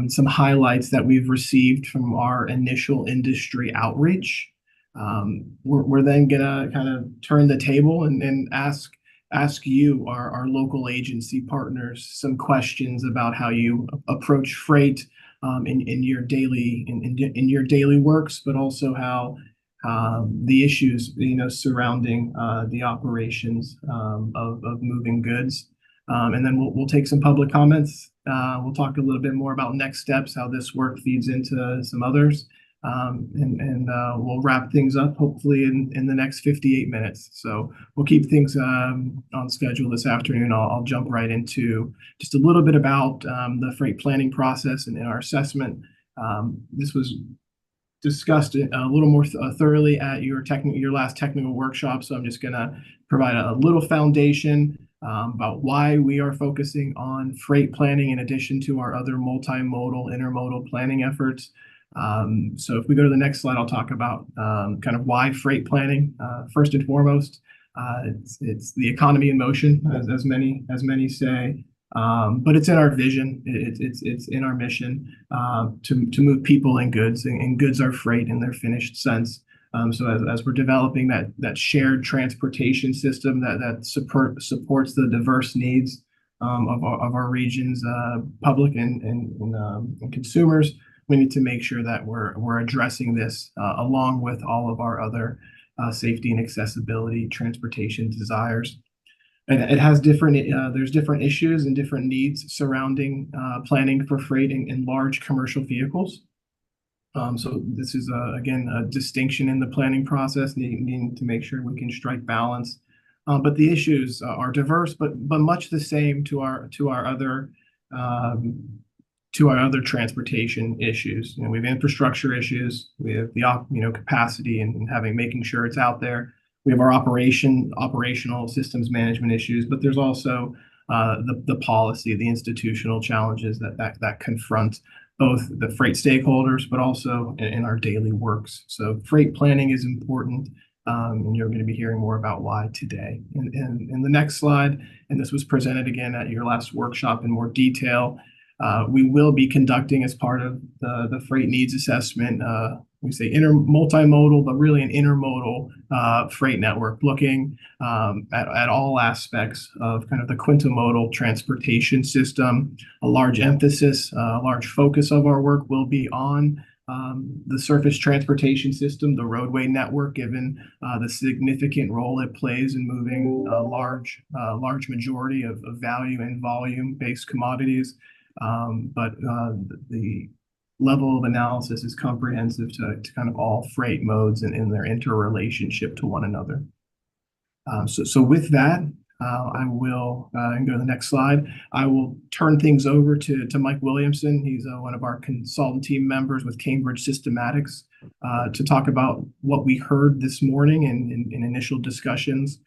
some highlights that we've received from our initial industry outreach. We're then gonna kind of turn the table and ask you, our local agency partners, some questions about how you approach freight in your in your daily works, but also how the issues surrounding the operations of moving goods. And then we'll take some public comments. We'll talk a little bit more about next steps, how this work feeds into some others. And we'll wrap things up hopefully in the next 58 minutes. So we'll keep things on schedule this afternoon. I'll jump right into just a little bit about the freight planning process and our assessment. This was discussed a little more thoroughly at your last technical workshop. So I'm just going to provide a little foundation about why we are focusing on freight planning in addition to our other multimodal, intermodal planning efforts. So if we go to the next slide, I'll talk about kind of why freight planning. First and foremost, it's the economy in motion, as many say. But it's in our vision. It's in our mission to move people and goods are freight in their finished sense. So as we're developing that shared transportation system that supports the diverse needs of our region's public and consumers, we need to make sure that we're addressing this along with all of our other safety and accessibility transportation desires. And it has there's different issues and different needs surrounding planning for freight in large commercial vehicles. So this is again a distinction in the planning process, needing to make sure we can strike balance. But the issues are diverse, but much the same to our other transportation issues. We have infrastructure issues. We have the capacity and making sure it's out there. We have our operational systems management issues, but there's also the policy, the institutional challenges that confront both the freight stakeholders, but also in our daily works. So freight planning is important, and you're going to be hearing more about why today. And in the next slide, and this was presented again at your last workshop in more detail, we will be conducting as part of the freight needs assessment, we say multimodal, but really an intermodal freight network, looking at all aspects of kind of the quintimodal transportation system. A large emphasis, a large focus of our work will be on the surface transportation system, the roadway network, given the significant role it plays in moving a large majority of value and volume-based commodities. But the level of analysis is comprehensive to kind of all freight modes and in their interrelationship to one another. So with that, I will and go to the next slide. I will turn things over to Mike Williamson. He's one of our consultant team members with Cambridge Systematics to talk about what we heard this morning in initial discussions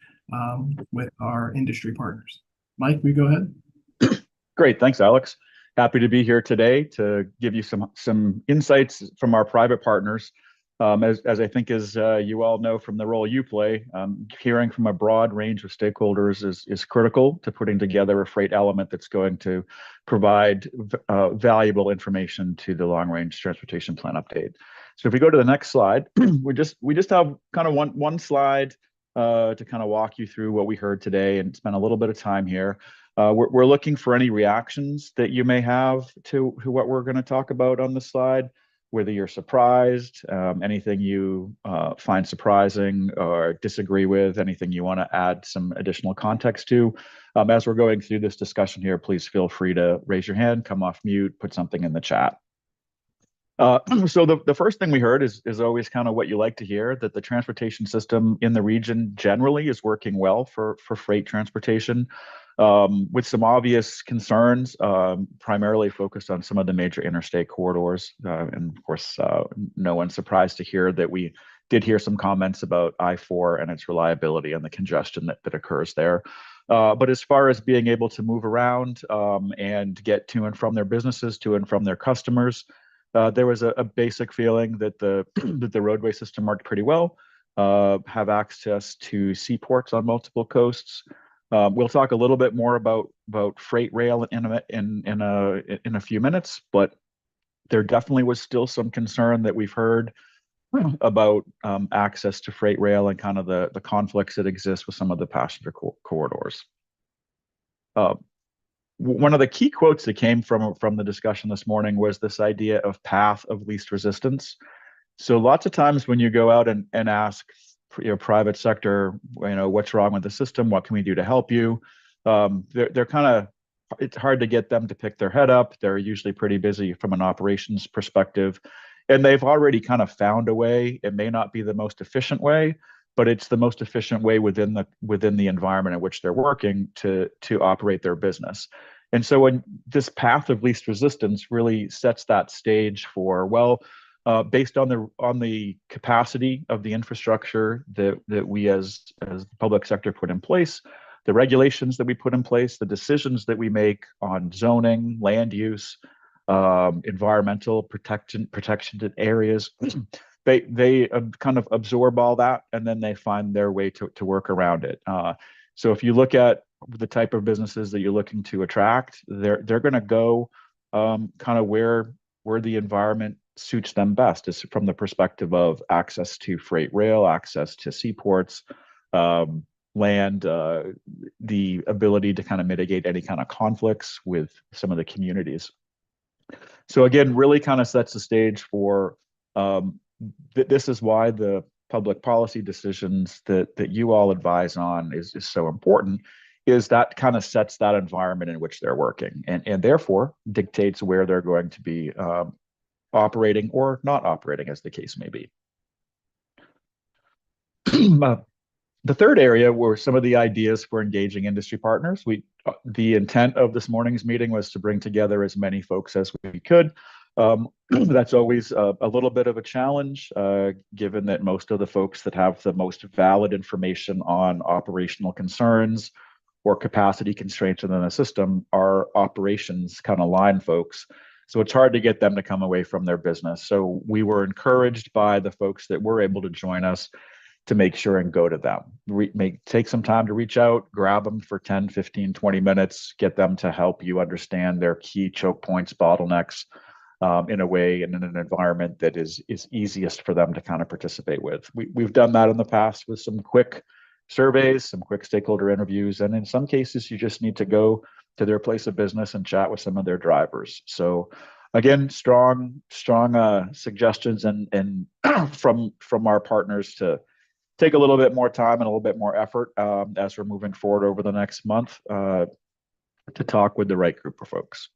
with our industry partners. Mike, will you go ahead? Great, thanks, Alex. Happy to be here today to give you some insights from our private partners. As I think as you all know from the role you play, hearing from a broad range of stakeholders is critical to putting together a freight element that's going to provide valuable information to the long range transportation plan update. So if we go to the next slide, we just have kind of one slide to kind of walk you through what we heard today and spend a little bit of time here. We're looking for any reactions that you may have to what we're going to talk about on the slide, whether you're surprised, anything you find surprising or disagree with, anything you want to add some additional context to. As we're going through this discussion here, please feel free to raise your hand, come off mute, put something in the chat. So the first thing we heard is always kind of what you like to hear, that the transportation system in the region generally is working well for freight transportation. With some obvious concerns, primarily focused on some of the major interstate corridors. And of course, no one's surprised to hear that we did hear some comments about I-4 and its reliability and the congestion that occurs there. But as far as being able to move around and get to and from their businesses, to and from their customers, there was a basic feeling that the roadway system worked pretty well, have access to seaports on multiple coasts. We'll talk a little bit more about freight rail in a few minutes, but There definitely was still some concern that we've heard about access to freight rail and kind of the conflicts that exist with some of the passenger corridors. Uh, One of the key quotes that came from the discussion this morning was this idea of path of least resistance. So lots of times when you go out and ask, private sector, what's wrong with the system? What can we do to help you? They're kind of, it's hard to get them to pick their head up. They're usually pretty busy from an operations perspective, and they've already kind of found a way. It may not be the most efficient way, but it's the most efficient way within the environment in which they're working to operate their business. And so when this path of least resistance really sets that stage for, well, based on the capacity of the infrastructure that we as the public sector put in place, the regulations that we put in place, the decisions that we make on zoning, land use, environmental protected areas, they kind of absorb all that, and then they find their way to work around it. So if you look at the type of businesses that you're looking to attract, they're going to go kind of where the environment suits them best, is from the perspective of access to freight rail, access to seaports, land, the ability to kind of mitigate any kind of conflicts with some of the communities. So again, really kind of sets the stage for this is why the public policy decisions that you all advise on is so important, is that kind of sets that environment in which they're working, and therefore dictates where they're going to be operating or not operating, as the case may be. The third area were some of the ideas for engaging industry partners. The intent of this morning's meeting was to bring together as many folks as we could. That's always a little bit of a challenge, given that most of the folks that have the most valid information on operational concerns or capacity constraints within the system are operations kind of line folks. So it's hard to get them to come away from their business. So we were encouraged by the folks that were able to join us to make sure and go to them. Take some time to reach out, grab them for 10, 15, 20 minutes, get them to help you understand their key choke points, bottlenecks, in a way and in an environment that is easiest for them to kind of participate with. We've done that in the past with some quick surveys, some quick stakeholder interviews, and in some cases, you just need to go to their place of business and chat with some of their drivers. So again, strong suggestions and from our partners to take a little bit more time and a little bit more effort as we're moving forward over the next month to talk with the right group of folks.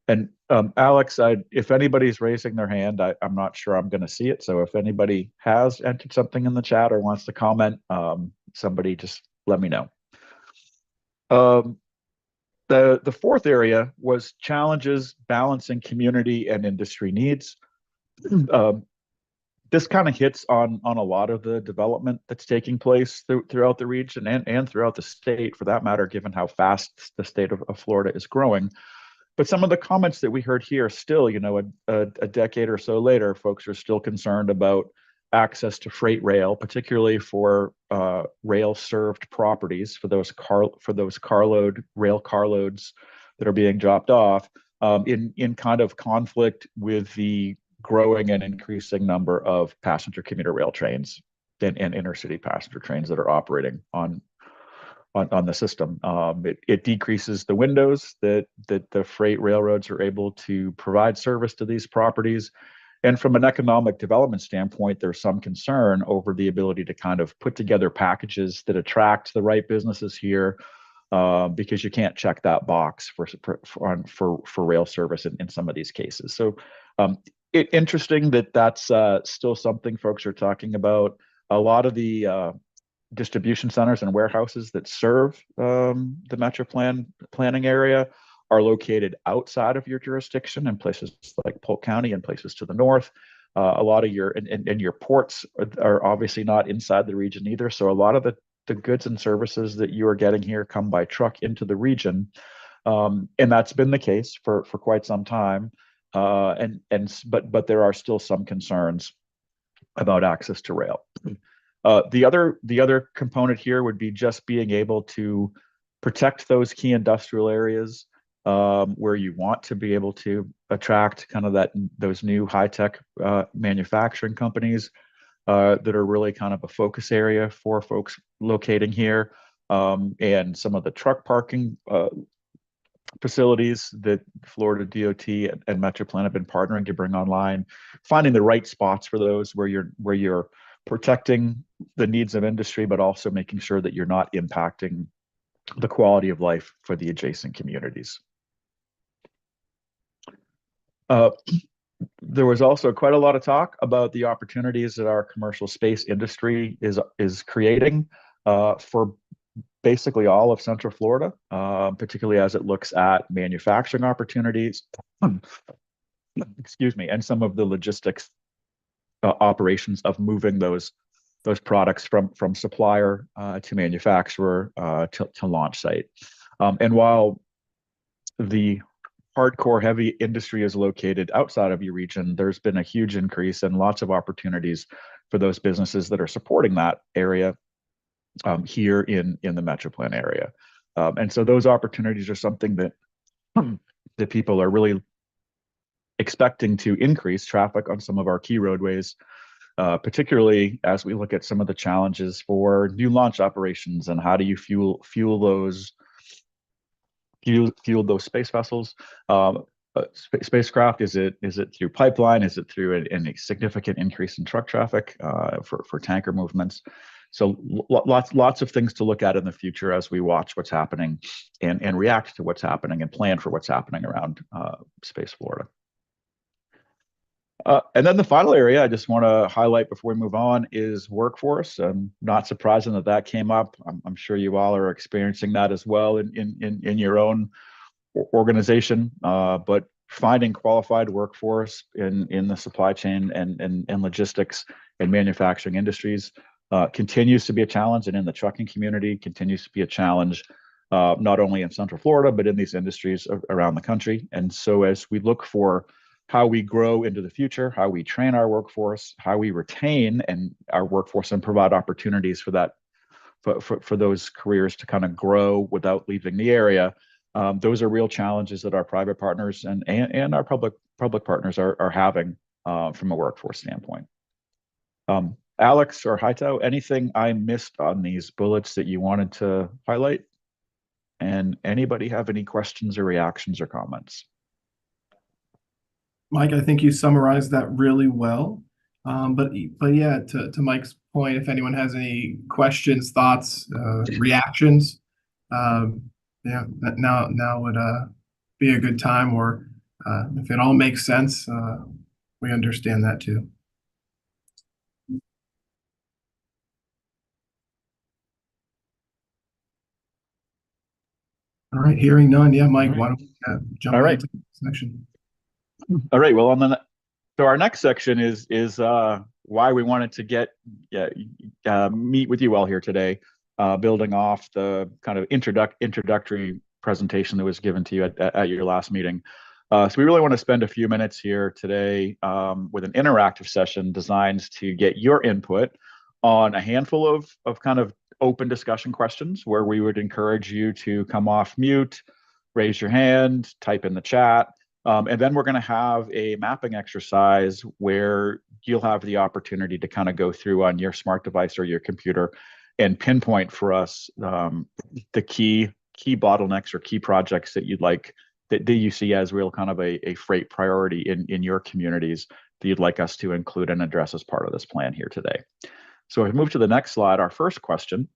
And Alex, if anybody's raising their hand, I'm not sure I'm going to see it. So if anybody has entered something in the chat or wants to comment, somebody just let me know. The fourth area was challenges balancing community and industry needs. This kind of hits on a lot of the development that's taking place throughout the region and throughout the state, for that matter, given how fast the state of Florida is growing. But some of the comments that we heard here still, a decade or so later, folks are still concerned about access to freight rail, particularly for rail-served properties, for those rail carloads that are being dropped off, in kind of conflict with the growing and increasing number of passenger commuter rail trains and intercity passenger trains that are operating on the system. It decreases the windows that the freight railroads are able to provide service to these properties. And from an economic development standpoint, there's some concern over the ability to kind of put together packages that attract the right businesses here, because you can't check that box for rail service in some of these cases. So interesting that's still something folks are talking about. A lot of the distribution centers and warehouses that serve the metro planning area are located outside of your jurisdiction in places like Polk County and places to the north. A lot of your ports are obviously not inside the region either. So a lot of the goods and services that you are getting here come by truck into the region. And that's been the case for quite some time. But there are still some concerns about access to rail. The other component here would be just being able to protect those key industrial areas, where you want to be able to attract kind of those new high-tech manufacturing companies that are really kind of a focus area for folks locating here, and some of the truck parking facilities that Florida DOT and Metroplan have been partnering to bring online, finding the right spots for those where you're protecting the needs of industry, but also making sure that you're not impacting the quality of life for the adjacent communities. There was also quite a lot of talk about the opportunities that our commercial space industry is creating for basically all of Central Florida, particularly as it looks at manufacturing opportunities, excuse me, and some of the logistics operations of moving those products from supplier to manufacturer to launch site. And while the hardcore heavy industry is located outside of your region, there's been a huge increase and lots of opportunities for those businesses that are supporting that area here in the Metroplan area. And so those opportunities are something that that people are really expecting to increase traffic on some of our key roadways, particularly as we look at some of the challenges for new launch operations and how do you fuel those space vessels, spacecraft. Is it through pipeline? Is it through a significant increase in truck traffic for tanker movements? So lots of things to look at in the future as we watch what's happening and react to what's happening and plan for what's happening around Space Florida. And then the final area I just want to highlight before we move on is workforce. Not surprising that came up. I'm sure you all are experiencing that as well in your own organization. But finding qualified workforce in the supply chain and logistics and manufacturing industries continues to be a challenge, and in the trucking community continues to be a challenge, not only in Central Florida, but in these industries around the country. And so as we look for how we grow into the future, how we train our workforce, how we retain our workforce and provide opportunities for that, for those careers to kind of grow without leaving the area. Those are real challenges that our private partners and our public partners are having from a workforce standpoint. Alex or Haito, anything I missed on these bullets that you wanted to highlight? And anybody have any questions or reactions or comments? Mike, I think you summarized that really well. But yeah, to Mike's point, if anyone has any questions, thoughts, reactions, yeah, now would be a good time. Or if it all makes sense, we understand that too. All right, hearing none. Yeah, Mike, why don't we jump into the section? All right. Well, so our next section is why we wanted to meet with you all here today, building off the kind of introductory presentation that was given to you at your last meeting. So we really want to spend a few minutes here today with an interactive session designed to get your input on a handful of kind of open discussion questions where we would encourage you to come off mute, raise your hand, type in the chat. And then we're going to have a mapping exercise where you'll have the opportunity to kind of go through on your smart device or your computer and pinpoint for us the key bottlenecks or key projects that you'd like, that you see as real kind of a freight priority in your communities that you'd like us to include and address as part of this plan here today. So if we move to the next slide, our first question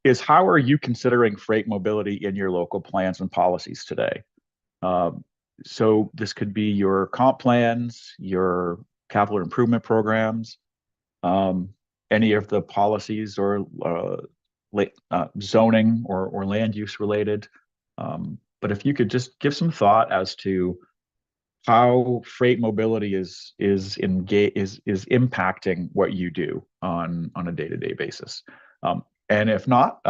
is, how are you considering freight mobility in your local plans and policies today? So this could be your comp plans, your capital improvement programs, any of the policies or zoning or land use related. But if you could just give some thought as to how freight mobility is impacting what you do on a day-to-day basis. And if not,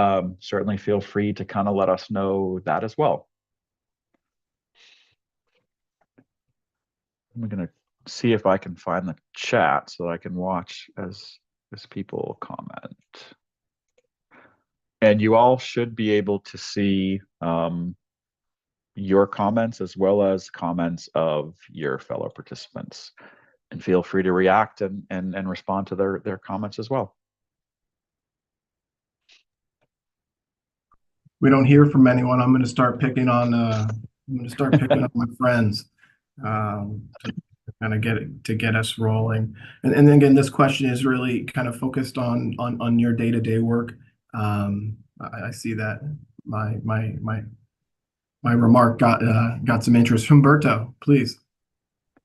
certainly feel free to kind of let us know that as well. I'm going to see if I can find the chat so I can watch as people comment. And you all should be able to see your comments as well as comments of your fellow participants. And feel free to react and respond to their comments as well. We don't hear from anyone. I'm going to start picking on my friends to kind of get us rolling. And then again, this question is really kind of focused on your day-to-day work. I see that my remark got some interest. Humberto, please.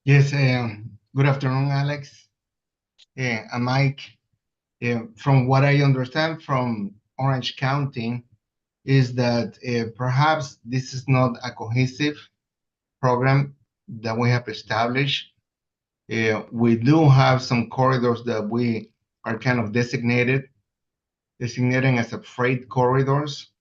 Yes, good afternoon, Alex and Mike. From what I understand from Orange County is that perhaps this is not a cohesive program that we have established. We do have some corridors that we are kind of designating as a freight corridors,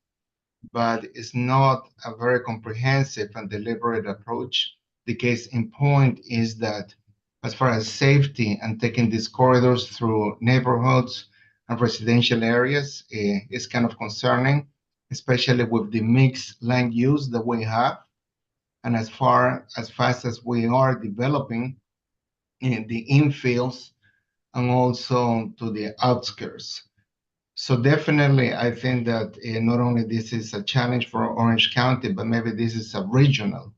but it's not a very comprehensive and deliberate approach. The case in point is that as far as safety and taking these corridors through neighborhoods and residential areas is kind of concerning, especially with the mixed land use that we have. And as fast as we are developing in the infills and also to the outskirts. So definitely, I think that not only this is a challenge for Orange County, but maybe this is a regional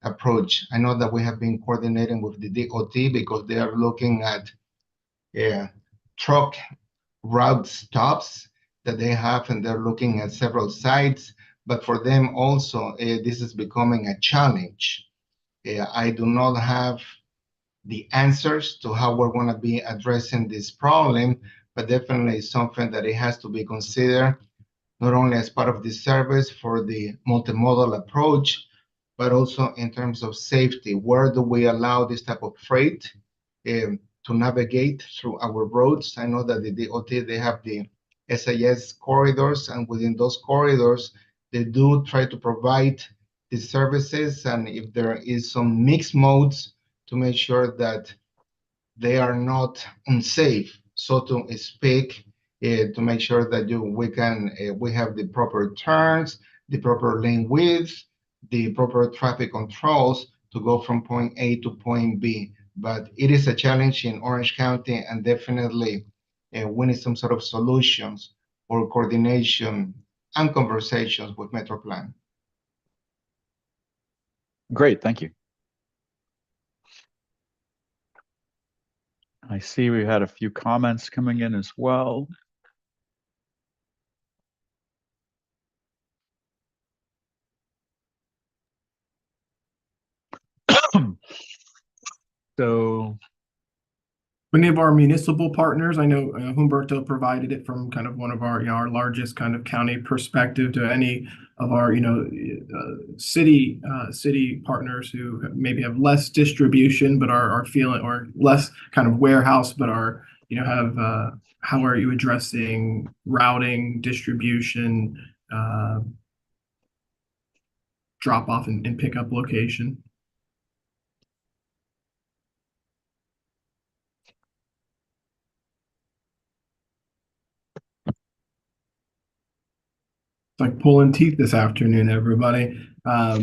approach. I know that we have been coordinating with the DOT because they are looking at truck route stops that they have, and they're looking at several sites. But for them also, this is becoming a challenge. I do not have the answers to how we're going to be addressing this problem, but definitely something that it has to be considered not only as part of the service for the multimodal approach, but also in terms of safety. Where do we allow this type of freight to navigate through our roads? I know that the DOT, they have the SIS corridors, and within those corridors, they do try to provide the services, and if there is some mixed modes, to make sure that they are not unsafe, so to speak, to make sure that we have the proper turns, the proper lane width, the proper traffic controls to go from point A to point B. But it is a challenge in Orange County, and definitely we need some sort of solutions or coordination and conversations with Metroplan. Great, thank you. I see we had a few comments coming in as well. So Many of our municipal partners, I know Humberto provided it from kind of one of our, our largest kind of county perspective to any of our, city partners who maybe have less distribution, but are feeling, or less kind of warehouse, but are, have, how are you addressing routing, distribution, drop off and pickup location? Like pulling teeth this afternoon, everybody. I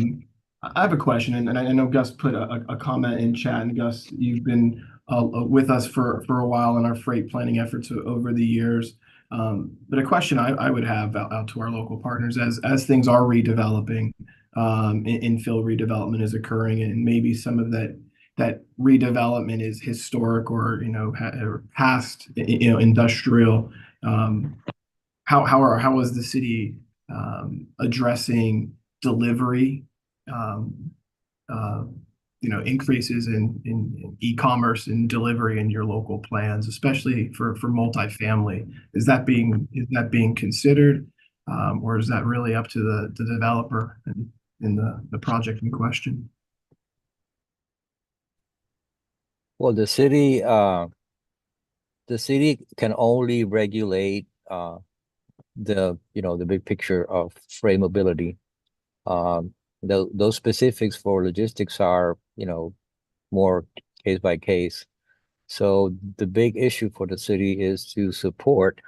have a question, and I know Gus put a comment in chat. And Gus, you've been with us for a while in our freight planning efforts over the years. But a question I would have out to our local partners as things are redeveloping, infill redevelopment is occurring, and maybe some of that redevelopment is historic or or past industrial. How is the city addressing delivery, increases in e-commerce and delivery in your local plans, especially for multifamily? Is that being considered, or is that really up to the developer in the project in question? Well, the city can only regulate the big picture of freight mobility. Those specifics for logistics are more case by case. So the big issue for the city is to support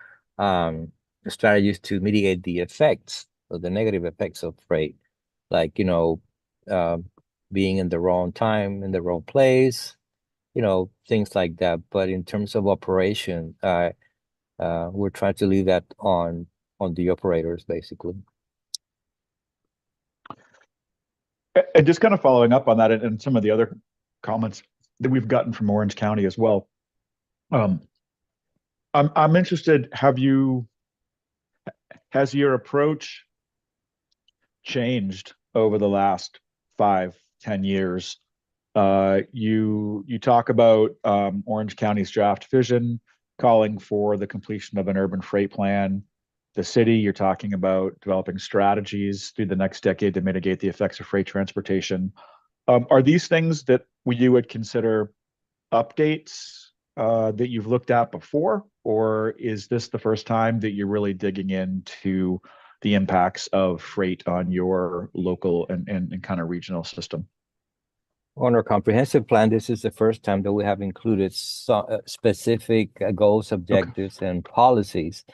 strategies to mitigate the effects of the negative effects of freight, like being in the wrong time, in the wrong place, things like that. But in terms of operation, we're trying to leave that on the operators, basically. And just kind of following up on that and some of the other comments that we've gotten from Orange County as well. I'm interested, has your approach changed over the last 5-10 years? You talk about Orange County's draft vision calling for the completion of an urban freight plan. The city, you're talking about developing strategies through the next decade to mitigate the effects of freight transportation. Are these things that you would consider updates that you've looked at before, or is this the first time that you're really digging into the impacts of freight on your local and kind of regional system? On our comprehensive plan, this is the first time that we have included specific goals, objectives, and policies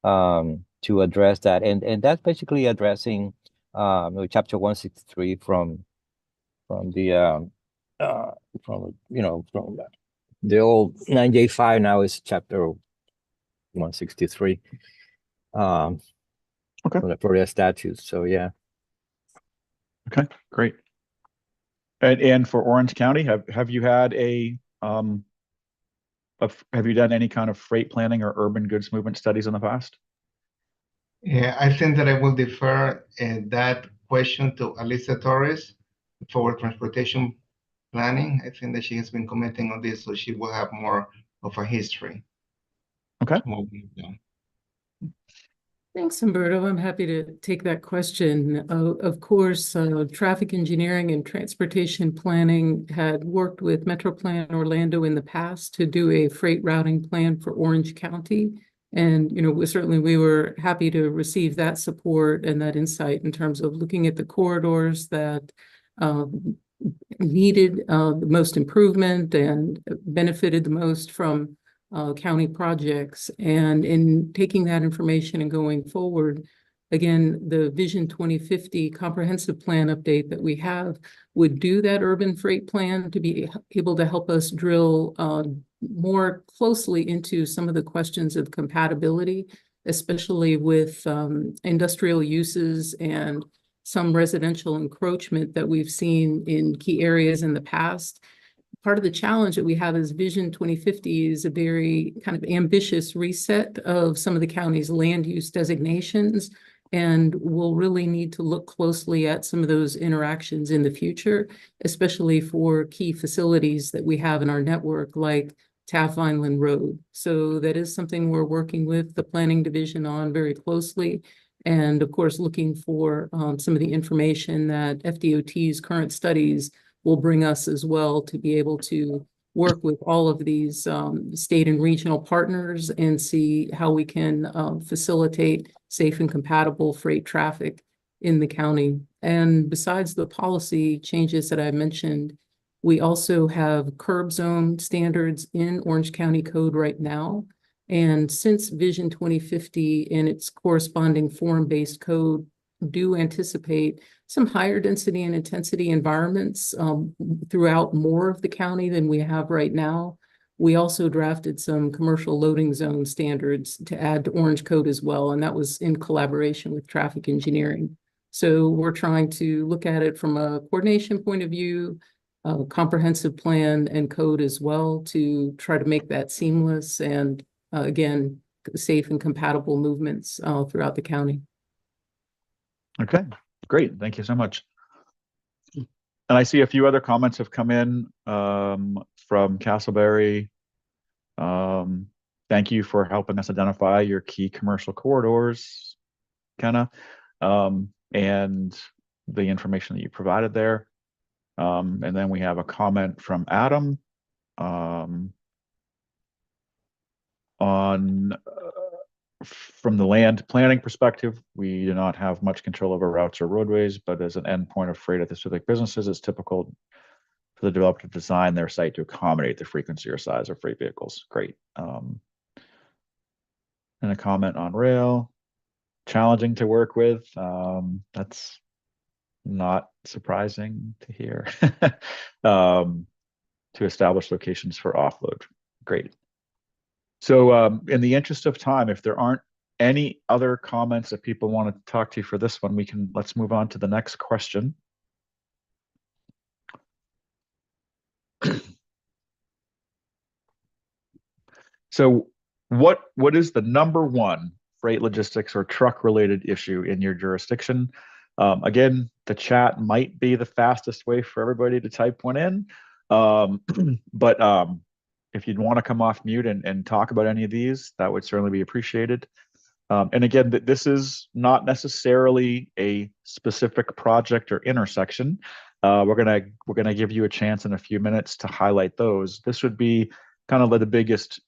to address that, and that's basically addressing chapter 163 from the the old 9J5. Now is chapter 163 from the Florida statutes. So yeah. Okay, great. And for Orange County, have you had have you done any kind of freight planning or urban goods movement studies in the past? Yeah, I think that I will defer that question to Alisa Torres for transportation planning. I think that she has been commenting on this, so she will have more of a history. Okay. Thanks, Humberto. I'm happy to take that question. Of course, traffic engineering and transportation planning had worked with Metroplan Orlando in the past to do a freight routing plan for Orange County. And, we were happy to receive that support and that insight in terms of looking at the corridors that needed the most improvement and benefited the most from county projects. And in taking that information and going forward, again, the Vision 2050 comprehensive plan update that we have would do that urban freight plan to be able to help us drill more closely into some of the questions of compatibility, especially with industrial uses and some residential encroachment that we've seen in key areas in the past. Part of the challenge that we have is Vision 2050 is a very kind of ambitious reset of some of the county's land use designations, and we'll really need to look closely at some of those interactions in the future, especially for key facilities that we have in our network, like Taft Vineland Road. So that is something we're working with the planning division on very closely. And of course, looking for some of the information that FDOT's current studies will bring us as well to be able to work with all of these state and regional partners and see how we can facilitate safe and compatible freight traffic in the county. And besides the policy changes that I mentioned, we also have curb zone standards in Orange County Code right now. And since Vision 2050 and its corresponding form-based code do anticipate some higher density and intensity environments throughout more of the county than we have right now, we also drafted some commercial loading zone standards to add to Orange Code as well. And that was in collaboration with traffic engineering. So we're trying to look at it from a coordination point of view, a comprehensive plan and code as well to try to make that seamless and again, safe and compatible movements throughout the county. Okay, great. Thank you so much. And I see a few other comments have come in from Castleberry. Thank you for helping us identify your key commercial corridors, Kenna, and the information that you provided there. And then we have a comment from Adam on from the land planning perspective, we do not have much control over routes or roadways, but as an endpoint of freight at the specific businesses, it's typical for the developer to design their site to accommodate the frequency or size of freight vehicles. Great. And a comment on rail, challenging to work with. That's not surprising to hear. To establish locations for offload. Great. So in the interest of time, if there aren't any other comments that people want to talk to you for this one, let's move on to the next question. So what is the number one freight logistics or truck related issue in your jurisdiction? Again, the chat might be the fastest way for everybody to type one in. But if you'd want to come off mute and talk about any of these, that would certainly be appreciated. And again, this is not necessarily a specific project or intersection. We're gonna give you a chance in a few minutes to highlight those. This would be kind of the biggest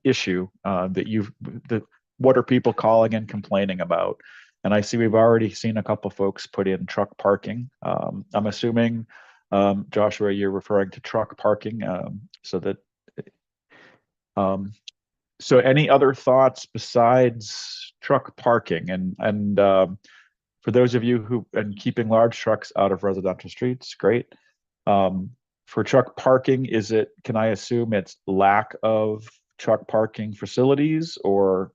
issue that what are people calling and complaining about? And I see we've already seen a couple folks put in truck parking. I'm assuming, Joshua, you're referring to truck parking, so any other thoughts besides truck parking? And for those of you who and keeping large trucks out of residential streets, great. For truck parking, can I assume it's lack of truck parking facilities, or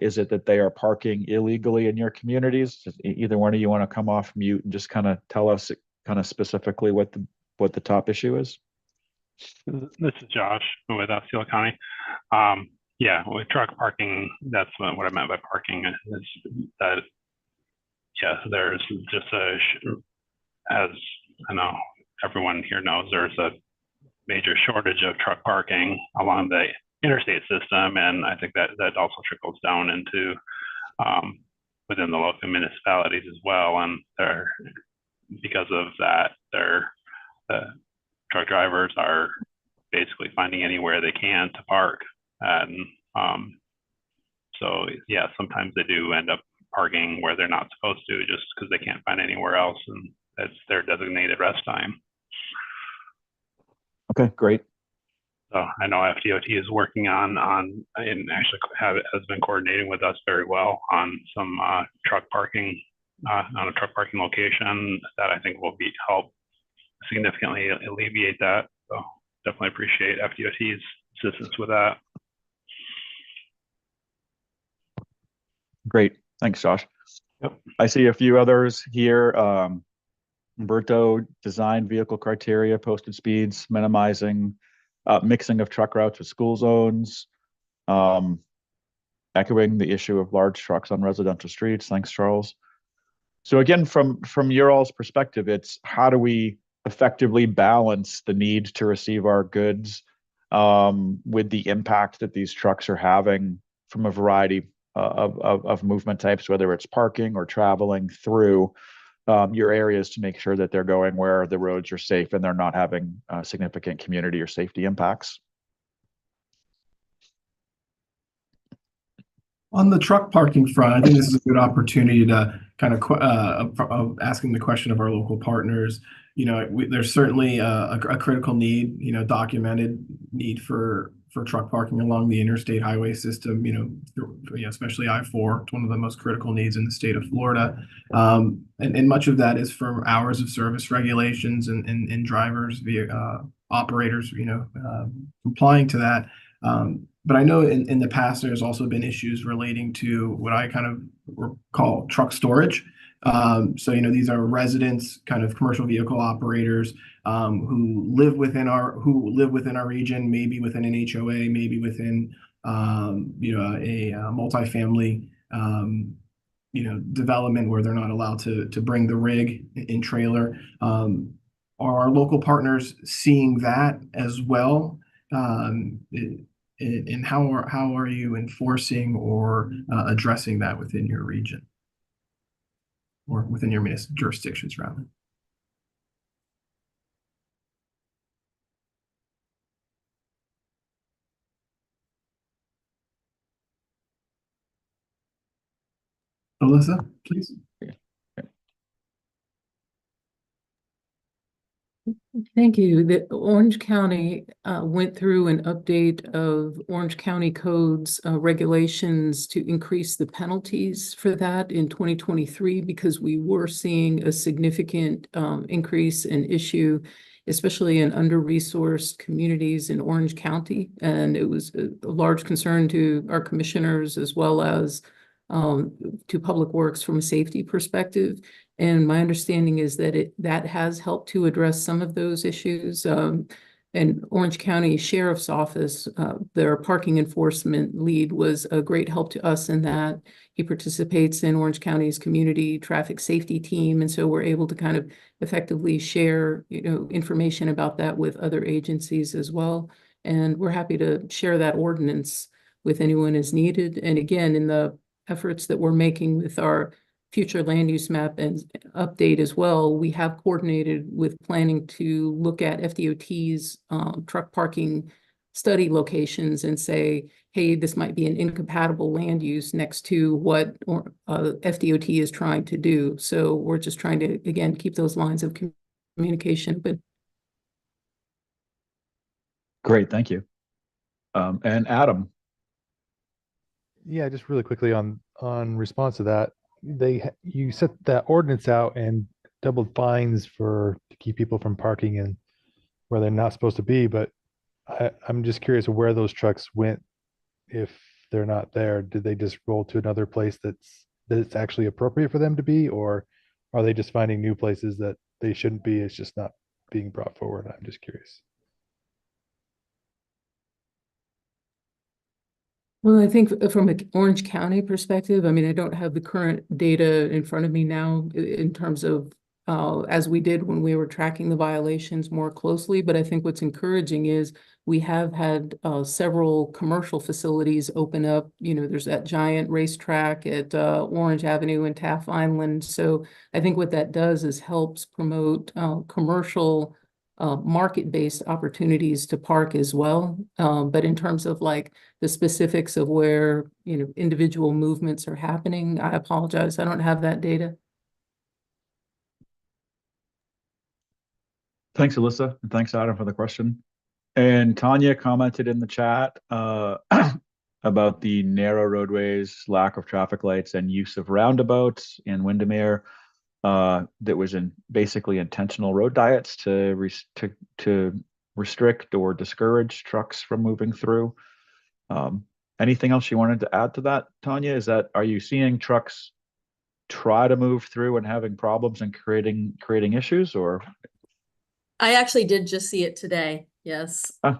is it that they are parking illegally in your communities? Either one of you want to come off mute and just kind of tell us kind of specifically what the top issue is? This is Josh with Osceola County. Yeah, with truck parking, that's what I meant by parking is that, yeah, there's just as I know everyone here knows, there's a major shortage of truck parking along the interstate system, and I think that also trickles down into within the local municipalities as well. And because of that, the truck drivers are basically finding anywhere they can to park. And so, yeah, sometimes they do end up parking where they're not supposed to just because they can't find anywhere else, and that's their designated rest time. Okay, great. So I know FDOT is working on and actually has been coordinating with us very well on some truck parking on a truck parking location that I think will help significantly alleviate that. So definitely appreciate FDOT's assistance with that. Great. Thanks, Josh. Yep. I see a few others here. Umberto, design vehicle criteria, posted speeds, minimizing, mixing of truck routes with school zones, echoing the issue of large trucks on residential streets. Thanks, Charles. So again, from your all's perspective, it's how do we effectively balance the need to receive our goods with the impact that these trucks are having from a variety of movement types, whether it's parking or traveling through your areas to make sure that they're going where the roads are safe and they're not having significant community or safety impacts. On the truck parking front, I think this is a good opportunity to kind of asking the question of our local partners. You know, there's certainly a critical need, you know, documented need for truck parking along the interstate highway system, you know, especially I-4. It's one of the most critical needs in the state of Florida. And much of that is from hours of service regulations and drivers, operators, you know, complying to that. But I know in the past, there's also been issues relating to what I kind of call truck storage. So, you know, these are residents, kind of commercial vehicle operators who live within our region, maybe within an HOA, maybe within, you know, a multifamily, you know, development where they're not allowed to bring the rig in trailer. Are our local partners seeing that as well? And how are you enforcing or addressing that within your region or within your jurisdictions, rather? Alyssa, please. Thank you. The Orange County went through an update of Orange County codes regulations to increase the penalties for that in 2023 because we were seeing a significant increase in issue, especially in under-resourced communities in Orange County. And it was a large concern to our commissioners as well as to Public Works from a safety perspective. And my understanding is that that has helped to address some of those issues. And Orange County Sheriff's Office, their parking enforcement lead was a great help to us in that. He participates in Orange County's community traffic safety team. And so we're able to kind of effectively share, information about that with other agencies as well. And we're happy to share that ordinance with anyone as needed. And again, in the efforts that we're making with our future land use map and update as well, we have coordinated with planning to look at FDOT's truck parking study locations and say, hey, this might be an incompatible land use next to what FDOT is trying to do. So we're just trying to, again, keep those lines of communication. But Great, thank you. And Adam. Yeah, just really quickly on response to that, you set that ordinance out and doubled fines to keep people from parking in where they're not supposed to be. But I'm just curious where those trucks went if they're not there. Did they just roll to another place that it's actually appropriate for them to be, or are they just finding new places that they shouldn't be? It's just not being brought forward. I'm just curious. Well, I think from an Orange County perspective, I mean, I don't have the current data in front of me now in terms of as we did when we were tracking the violations more closely. But I think what's encouraging is we have had several commercial facilities open up. There's that giant racetrack at Orange Avenue and Taft Island. So I think what that does is helps promote commercial market-based opportunities to park as well. But in terms of like the specifics of where, individual movements are happening, I apologize. I don't have that data. Thanks, Alyssa, and thanks, Adam, for the question. And Tanya commented in the chat about the narrow roadways, lack of traffic lights, and use of roundabouts in Windermere. That was basically intentional road diets to restrict or discourage trucks from moving through. Anything else you wanted to add to that, Tanya? Are you seeing trucks try to move through and having problems and creating issues, or? I actually did just see it today. Yes. Oh,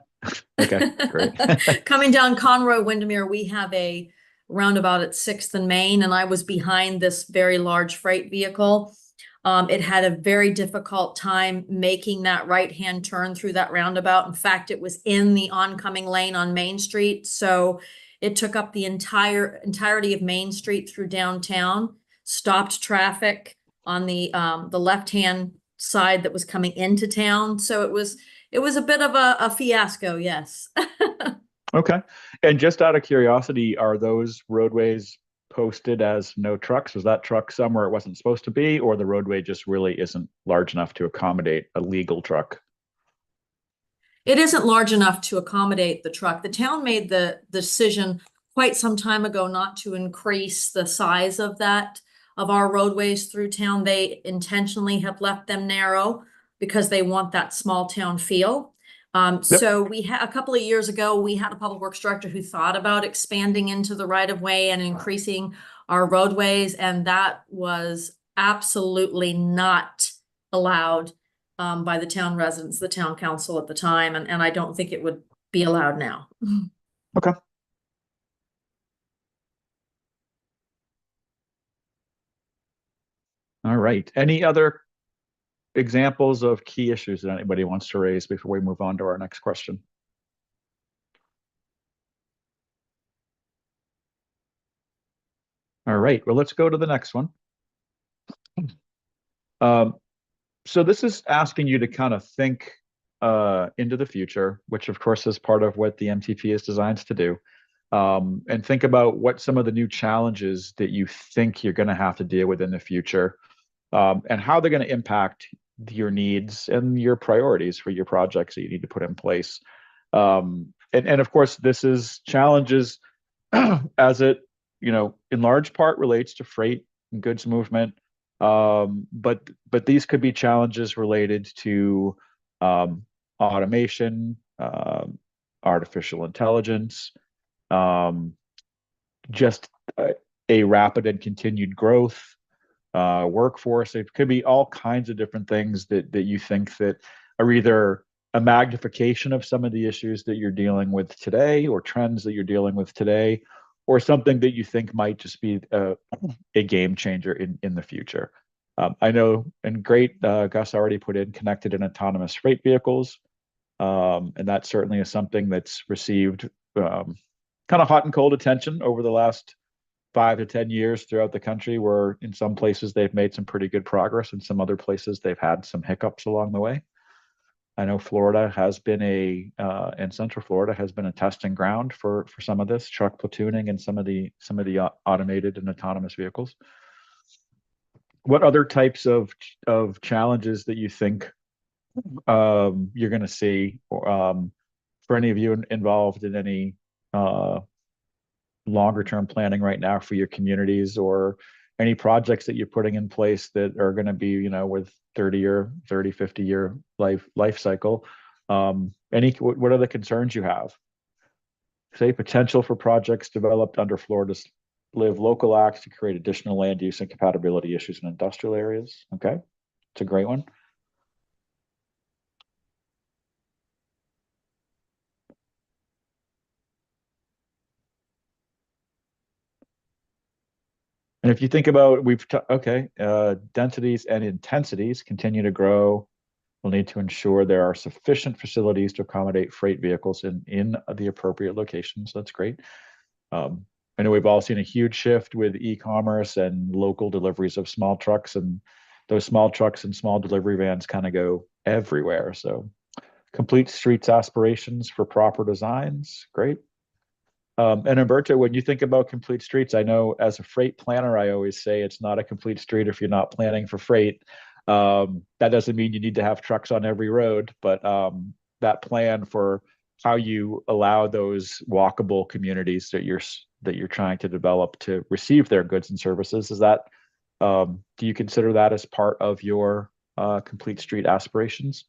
okay, great. Coming down Conroe, Windermere, we have a roundabout at 6th and Main, and I was behind this very large freight vehicle. It had a very difficult time making that right-hand turn through that roundabout. In fact, it was in the oncoming lane on Main Street. So it took up the entirety of Main Street through downtown, stopped traffic on the left-hand side that was coming into town. So it was a bit of a fiasco, yes. Okay. And just out of curiosity, are those roadways posted as no trucks? Was that truck somewhere it wasn't supposed to be, or the roadway just really isn't large enough to accommodate a legal truck? It isn't large enough to accommodate the truck. The town made the decision quite some time ago not to increase the size of our roadways through town. They intentionally have left them narrow because they want that small town feel. So we had a couple of years ago, we had a public works director who thought about expanding into the right of way and increasing our roadways, and that was absolutely not allowed by the town residents, the town council at the time, and I don't think it would be allowed now. Okay. All right. Any other examples of key issues that anybody wants to raise before we move on to our next question? All right. Well, let's go to the next one. So this is asking you to kind of think into the future, which of course is part of what the MTP is designed to do. And think about what some of the new challenges that you think you're going to have to deal with in the future, and how they're going to impact your needs and your priorities for your projects that you need to put in place. And of course, this is challenges as it, in large part relates to freight and goods movement. But these could be challenges related to automation, artificial intelligence, um, just a rapid and continued growth, workforce. It could be all kinds of different things that you think that are either a magnification of some of the issues that you're dealing with today, or trends that you're dealing with today, or something that you think might just be a game changer in the future. I know, and great, Gus already put in connected and autonomous freight vehicles. And that certainly is something that's received kind of hot and cold attention over the last 5 to 10 years throughout the country, where in some places they've made some pretty good progress, in some other places they've had some hiccups along the way. I know Florida has been and Central Florida has been a testing ground for some of this truck platooning and some of the automated and autonomous vehicles. What other types of challenges that you think you're going to see for any of you involved in any longer term planning right now for your communities, or any projects that you're putting in place that are going to be, with 50 year life cycle? What are the concerns you have? Say potential for projects developed under Florida's Live Local Act to create additional land use and compatibility issues in industrial areas. Okay, it's a great one. And if you think about, densities and intensities continue to grow. We'll need to ensure there are sufficient facilities to accommodate freight vehicles in the appropriate locations. That's great. I know we've all seen a huge shift with e-commerce and local deliveries of small trucks, and those small trucks and small delivery vans kind of go everywhere. So complete streets aspirations for proper designs, great. And Umberto, when you think about complete streets, I know as a freight planner, I always say it's not a complete street if you're not planning for freight. That doesn't mean you need to have trucks on every road, but that plan for how you allow those walkable communities that you're trying to develop to receive their goods and services, is that do you consider that as part of your complete street aspirations?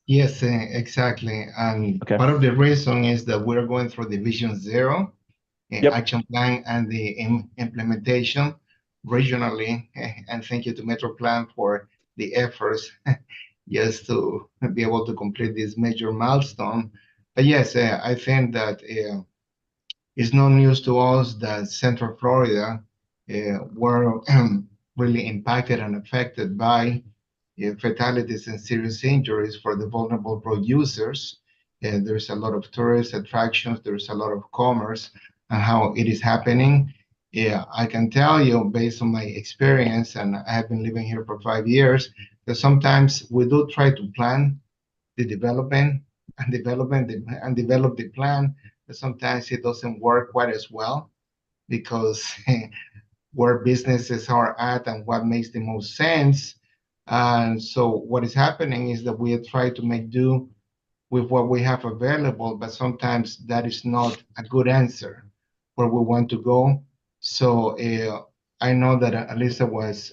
Yes, exactly. And Okay. part of the reason is that we're going through the Vision Zero action plan and the implementation regionally. And thank you to MetroPlan for the efforts just to be able to complete this major milestone. But yes, I think that it's no news to us that Central Florida were really impacted and affected by fatalities and serious injuries for the vulnerable road users. There's a lot of tourist attractions, there's a lot of commerce, and how it is happening. Yeah, I can tell you based on my experience, and I have been living here for 5 years, that sometimes we do try to plan the development and develop the plan, but sometimes it doesn't work quite as well because where businesses are at and what makes the most sense. And so what is happening is that we try to make do with what we have available, but sometimes that is not a good answer where we want to go. So I know that Alyssa was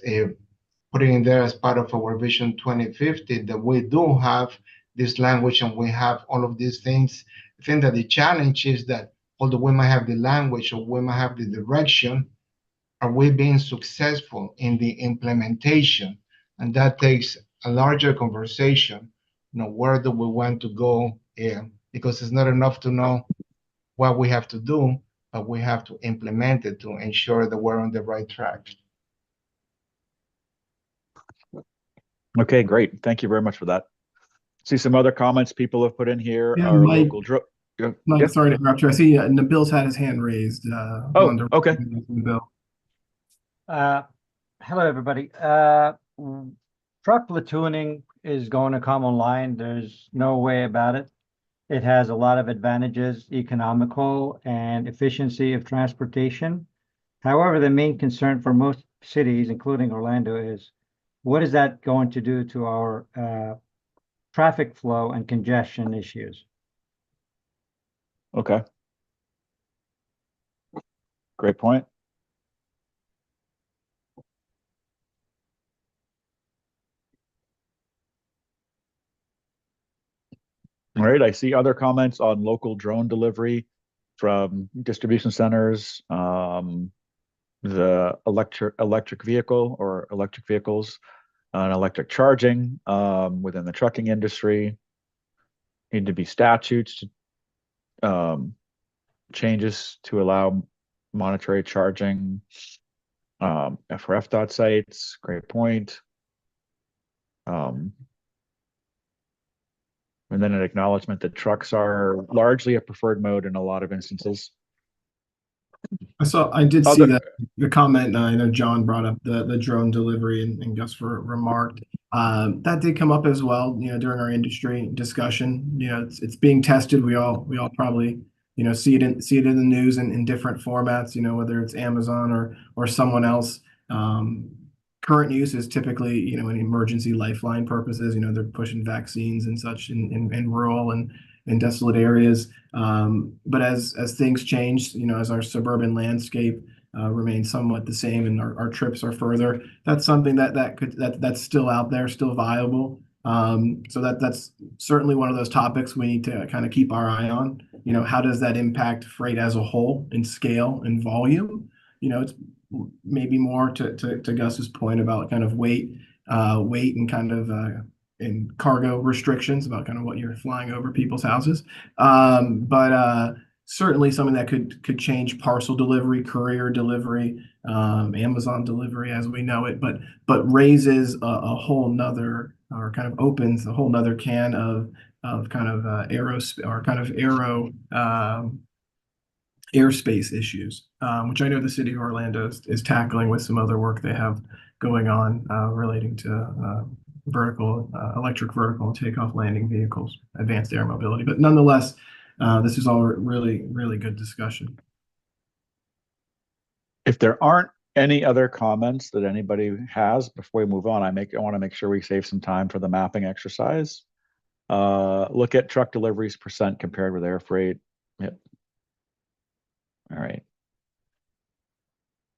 putting in there as part of our Vision 2050 that we do have this language and we have all of these things. I think that the challenge is that although we might have the language or we might have the direction, are we being successful in the implementation? And that takes a larger conversation. Where do we want to go? Because it's not enough to know what we have to do, but we have to implement it to ensure that we're on the right track. Okay, great. Thank you very much for that. See some other comments people have put in here. Yeah, Our Mike, local Mike, sorry to interrupt you. I see Nabil's had his hand raised. okay. Nabil. Hello, everybody. Truck platooning is going to come online. There's no way about it. It has a lot of advantages, economical and efficiency of transportation. However, the main concern for most cities, including Orlando, is what is that going to do to our traffic flow and congestion issues? Okay. Great point. All right, I see other comments on local drone delivery from distribution centers, the electric vehicle or electric vehicles, and electric charging within the trucking industry. Need to be statutes changes to allow monetary charging. FRF dot sites, great point. And then an acknowledgement that trucks are largely a preferred mode in a lot of instances. I did see that the comment. I know John brought up the drone delivery, and Gus remarked that did come up as well. During our industry discussion, it's being tested. We all probably see it in the news in different formats. Whether it's Amazon or someone else. Current use is typically in emergency lifeline purposes. They're pushing vaccines and such in rural and desolate areas. But as things change, as our suburban landscape remains somewhat the same and our trips are further, that's something that's still out there, still viable. So that's certainly one of those topics we need to kind of keep our eye on. How does that impact freight as a whole in scale and volume? It's maybe more to Gus's point about kind of weight and kind of and cargo restrictions about kind of what you're flying over people's houses. But certainly something that could change parcel delivery, courier delivery, Amazon delivery as we know it, but raises a whole nother, or kind of opens a whole nother can of kind of airspace issues, which I know the city of Orlando is tackling with some other work they have going on relating to electric vertical and takeoff landing vehicles, advanced air mobility. But nonetheless, this is all really, really good discussion. If there aren't any other comments that anybody has before we move on, I want to make sure we save some time for the mapping exercise. Look at truck deliveries % compared with air freight. Yep. All right.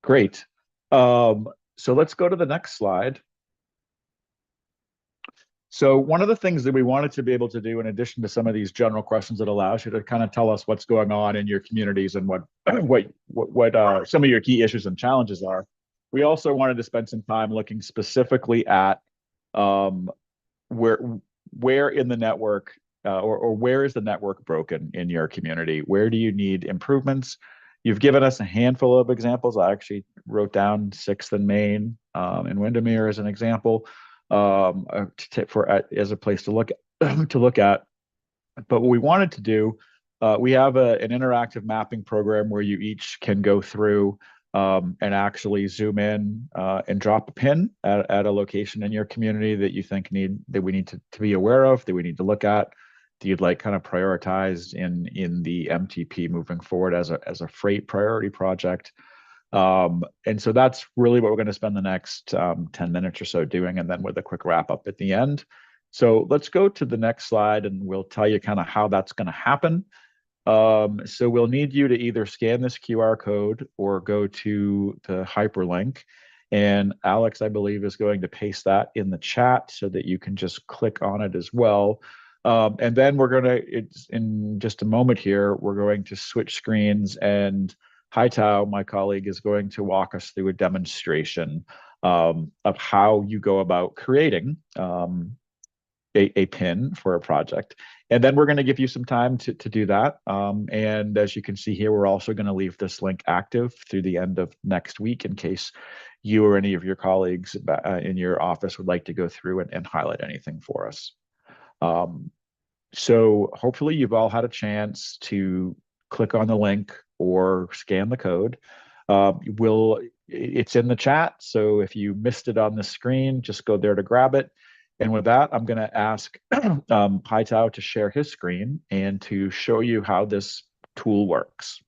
Great. So let's go to the next slide. So one of the things that we wanted to be able to do, in addition to some of these general questions, that allows you to kind of tell us what's going on in your communities and what some of your key issues and challenges are. We also wanted to spend some time looking specifically at where in the network or where is the network broken in your community? Where do you need improvements? You've given us a handful of examples. I actually wrote down 6th and Main in Windermere as an example as a place to look at. But what we wanted to do, we have an interactive mapping program where you each can go through and actually zoom in and drop a pin at a location in your community that you think that we need to be aware of, that we need to look at, that you'd like kind of prioritized in the MTP moving forward as a freight priority project. And so that's really what we're going to spend the next 10 minutes or so doing, and then with a quick wrap up at the end. So let's go to the next slide and we'll tell you kind of how that's going to happen. So we'll need you to either scan this QR code or go to the hyperlink. And Alex, I believe, is going to paste that in the chat so that you can just click on it as well. And then in just a moment here, we're going to switch screens, and Haitao, my colleague, is going to walk us through a demonstration of how you go about creating a pin for a project. And then we're going to give you some time to do that. And as you can see here, we're also going to leave this link active through the end of next week in case you or any of your colleagues in your office would like to go through and highlight anything for us. So hopefully you've all had a chance to click on the link or scan the code. It's in the chat, so if you missed it on the screen, just go there to grab it. And with that, I'm going to ask Haitao to share his screen and to show you how this tool works.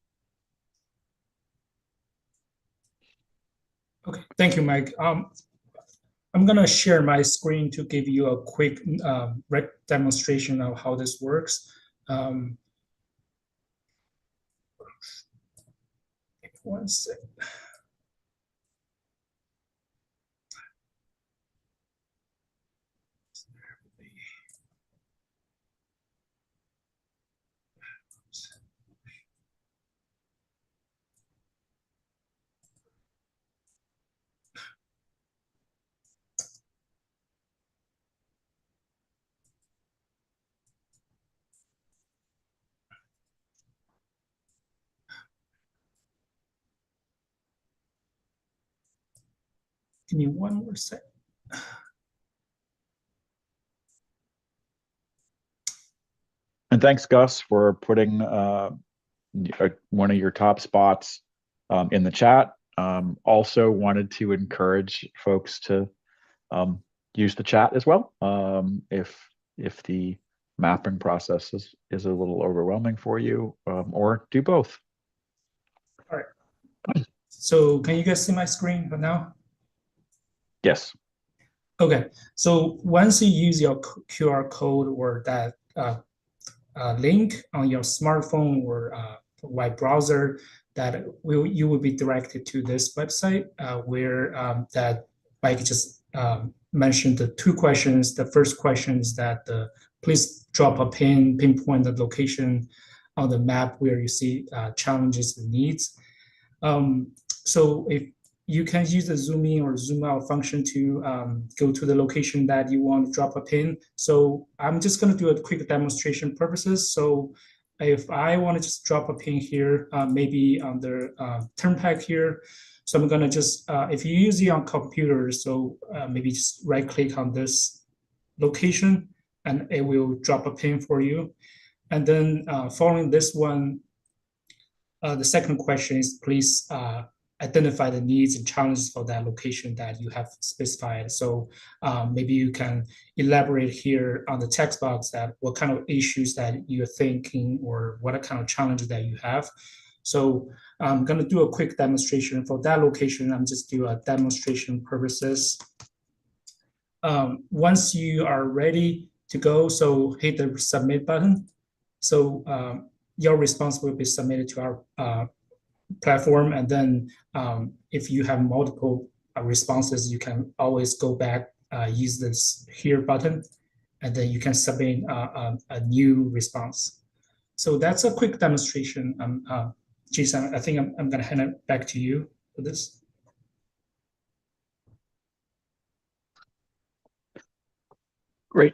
Okay, thank you, Mike. I'm gonna share my screen to give you a quick demonstration of how this works. One sec. Give me one more sec. And thanks, Gus, for putting one of your top spots in the chat. Also wanted to encourage folks to use the chat as well if the mapping process is a little overwhelming for you, or do both. All right. So can you guys see my screen for now? Yes. Okay. So once you use your QR code or that link on your smartphone or web browser, that you will be directed to this website where that Mike just mentioned the two questions. The first question is that please drop a pinpoint the location on the map where you see challenges and needs. So if you can use the zoom in or zoom out function to go to the location that you want to drop a pin. So I'm just going to do a quick demonstration purposes. So if I want to just drop a pin here, maybe on the turnpike here. So I'm going to just, if you use it on computer, so maybe just right click on this location and it will drop a pin for you. And then following this one, the second question is please identify the needs and challenges for that location that you have specified. So maybe you can elaborate here on the text box that what kind of issues that you're thinking or what kind of challenges that you have. So I'm going to do a quick demonstration for that location. I'm just do a demonstration purposes. Once you are ready to go, so hit the submit button. So your response will be submitted to our platform. And then if you have multiple responses, you can always go back, use this here button, and then you can submit a new response. So that's a quick demonstration. Jason, I think I'm going to hand it back to you for this. Great.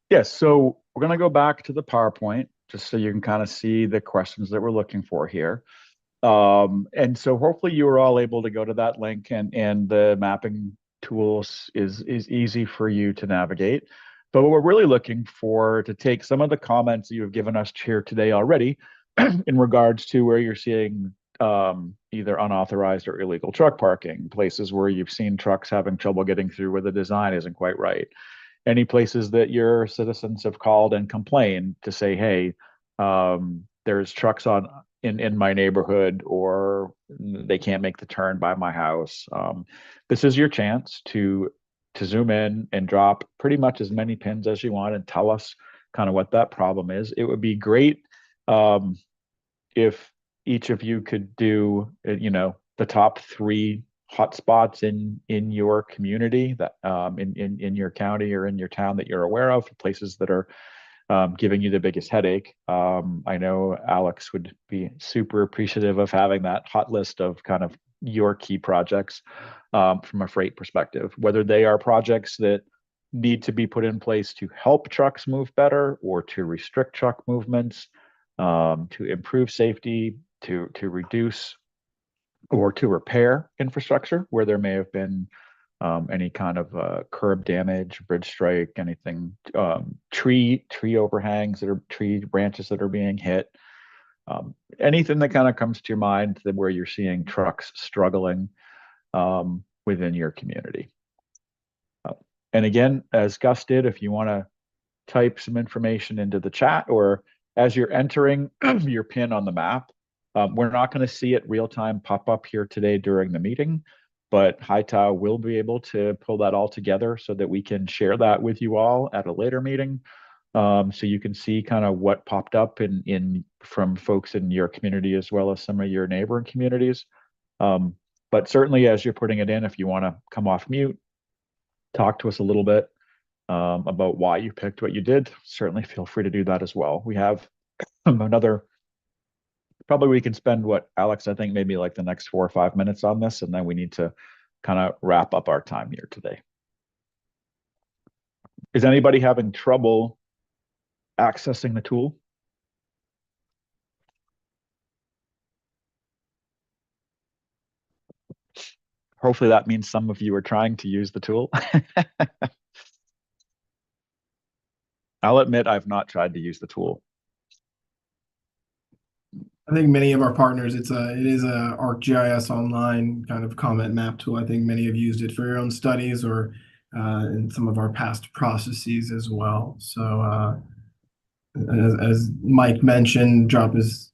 Yes, so we're going to go back to the PowerPoint just so you can kind of see the questions that we're looking for here. And so hopefully you were all able to go to that link and the mapping tools is easy for you to navigate. But what we're really looking for to take some of the comments you have given us here today already in regards to where you're seeing either unauthorized or illegal truck parking, places where you've seen trucks having trouble getting through where the design isn't quite right. Any places that your citizens have called and complained to say, hey, there's trucks in my neighborhood, or they can't make the turn by my house. This is your chance to zoom in and drop pretty much as many pins as you want and tell us kind of what that problem is. It would be great if each of you could do, the top 3 hotspots in your community, that in your county or in your town that you're aware of, places that are giving you the biggest headache. I know Alex would be super appreciative of having that hot list of kind of your key projects from a freight perspective, whether they are projects that need to be put in place to help trucks move better or to restrict truck movements, to improve safety, to reduce or to repair infrastructure where there may have been any kind of curb damage, bridge strike, anything, tree overhangs tree branches that are being hit, anything that kind of comes to your mind where you're seeing trucks struggling within your community. And again, as Gus did, if you want to type some information into the chat, or as you're entering your pin on the map, we're not going to see it real time pop up here today during the meeting. but Hightow will be able to pull that all together so that we can share that with you all at a later meeting. So you can see kind of what popped up in from folks in your community as well as some of your neighboring communities. But certainly as you're putting it in, if you want to come off mute, talk to us a little bit about why you picked what you did, certainly feel free to do that as well. We have another, probably we can spend what, Alex, I think maybe like the next 4 or 5 minutes on this, and then we need to kind of wrap up our time here today. Is anybody having trouble accessing the tool? Hopefully that means some of you are trying to use the tool. I'll admit I've not tried to use the tool. I think many of our partners, it is a ArcGIS Online kind of comment map tool. I think many have used it for your own studies or in some of our past processes as well. So as Mike mentioned, drop as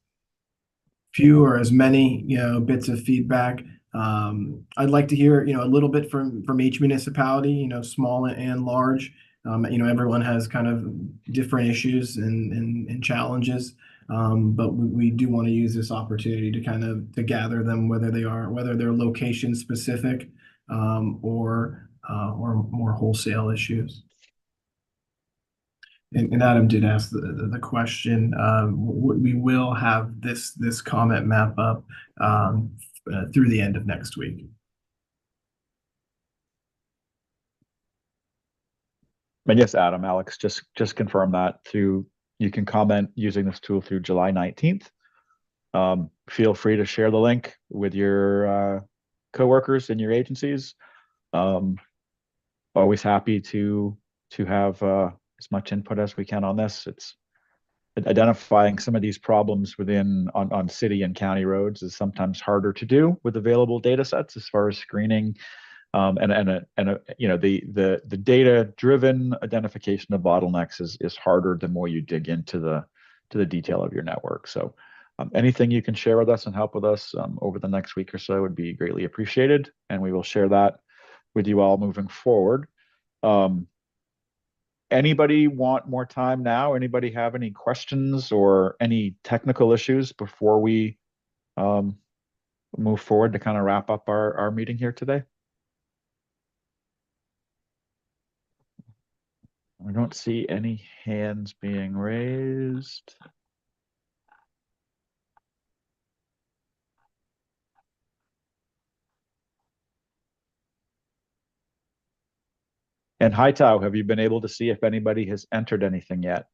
few or as many bits of feedback. I'd like to hear a little bit from each municipality, small and large. Everyone has kind of different issues and challenges. But we do want to use this opportunity to kind of to gather them, whether they're location specific or more wholesale issues. And Adam did ask the question. We will have this comment map up through the end of next week. And yes, Adam, Alex, just confirm that you can comment using this tool through July 19th. Feel free to share the link with your coworkers in your agencies. Always happy to have as much input as we can on this. It's identifying some of these problems on city and county roads is sometimes harder to do with available data sets as far as screening. The data-driven identification of bottlenecks is harder the more you dig into the detail of your network. So anything you can share with us and help with us over the next week or so would be greatly appreciated, and we will share that with you all moving forward. Anybody want more time now? Anybody have any questions or any technical issues before we move forward to kind of wrap up our meeting here today? I don't see any hands being raised. And Hightow, have you been able to see if anybody has entered anything yet?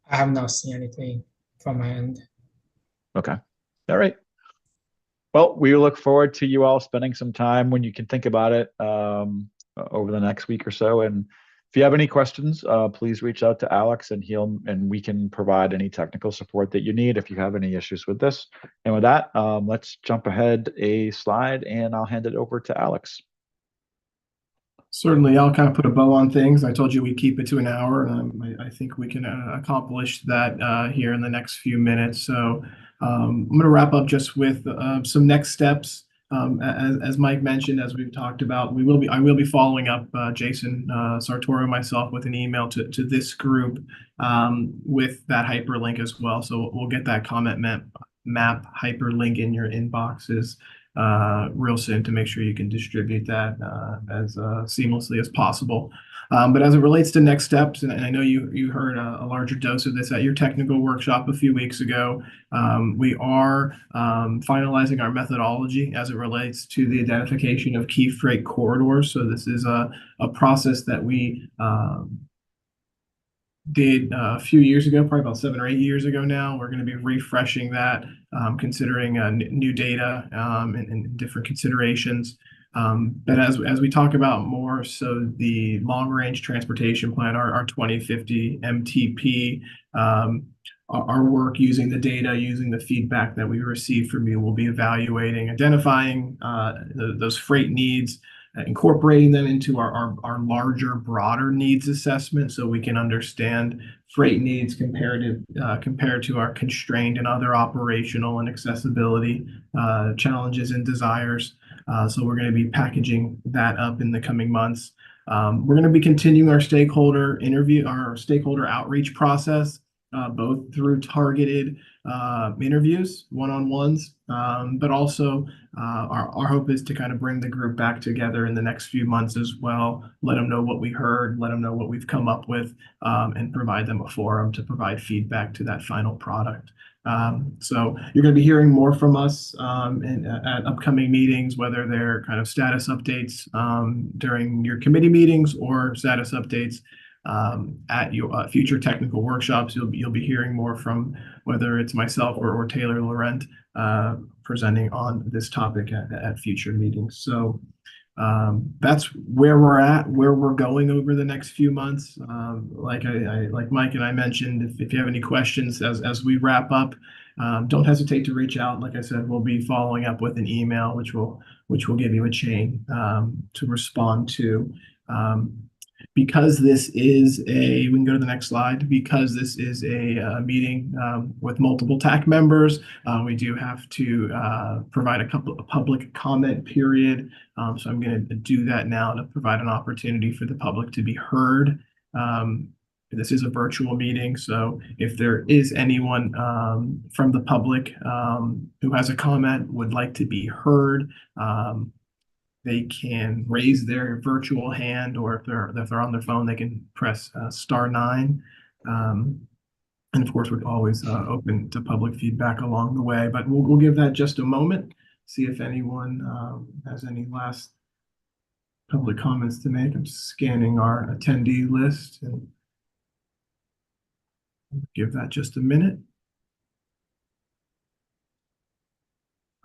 I have not seen anything from my end. Okay. All right. Well, we look forward to you all spending some time when you can think about it over the next week or so. And if you have any questions, please reach out to Alex and we can provide any technical support that you need if you have any issues with this. And with that, let's jump ahead a slide and I'll hand it over to Alex. Certainly, I'll kind of put a bow on things. I told you we'd keep it to an hour, and I think we can accomplish that here in the next few minutes. So I'm going to wrap up just with some next steps. As Mike mentioned, as we've talked about, I will be following up Jason Sartoro and myself with an email to this group with that hyperlink as well. So we'll get that comment map hyperlink in your inboxes real soon to make sure you can distribute that as seamlessly as possible. But as it relates to next steps, and I know you heard a larger dose of this at your technical workshop a few weeks ago, we are finalizing our methodology as it relates to the identification of key freight corridors. So this is a process that we did a few years ago, probably about 7 or 8 years ago now. We're going to be refreshing that, considering new data and different considerations. But as we talk about more, so the long range transportation plan, our 2050 MTP, our work using the data, using the feedback that we receive from you, will be evaluating, identifying those freight needs, incorporating them into our larger, broader needs assessment so we can understand freight needs compared to our constrained and other operational and accessibility challenges and desires. So we're going to be packaging that up in the coming months. We're going to be continuing our stakeholder outreach process, both through targeted interviews, one-on-ones, but also our hope is to kind of bring the group back together in the next few months as well, let them know what we heard, let them know what we've come up with, and provide them a forum to provide feedback to that final product. So you're going to be hearing more from us at upcoming meetings, whether they're kind of status updates during your committee meetings or status updates at your future technical workshops. You'll be hearing more from whether it's myself or Taylor Laurent presenting on this topic at future meetings. So that's where we're at, where we're going over the next few months. Like Mike and I mentioned, if you have any questions as we wrap up, don't hesitate to reach out. Like I said, we'll be following up with an email, which will give you a chain to respond to. Because this is we can go to the next slide, because this is a meeting with multiple TAC members, we do have to provide a public comment period. So I'm going to do that now to provide an opportunity for the public to be heard. This is a virtual meeting, so if there is anyone from the public who has a comment, would like to be heard, they can raise their virtual hand, or if they're on their phone, they can press *9. And of course, we're always open to public feedback along the way. But we'll give that just a moment, see if anyone has any last public comments to make. I'm just scanning our attendee list and give that just a minute.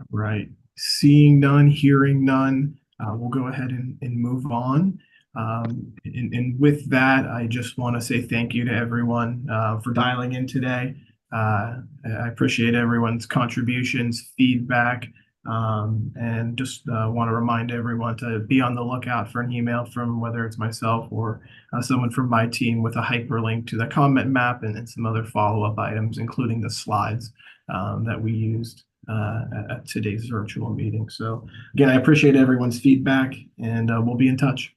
All right. Seeing none, hearing none, we'll go ahead and move on. And with that, I just want to say thank you to everyone for dialing in today. I appreciate everyone's contributions, feedback, and just want to remind everyone to be on the lookout for an email from whether it's myself or someone from my team with a hyperlink to the comment map and some other follow-up items, including the slides that we used at today's virtual meeting. So again, I appreciate everyone's feedback, and we'll be in touch.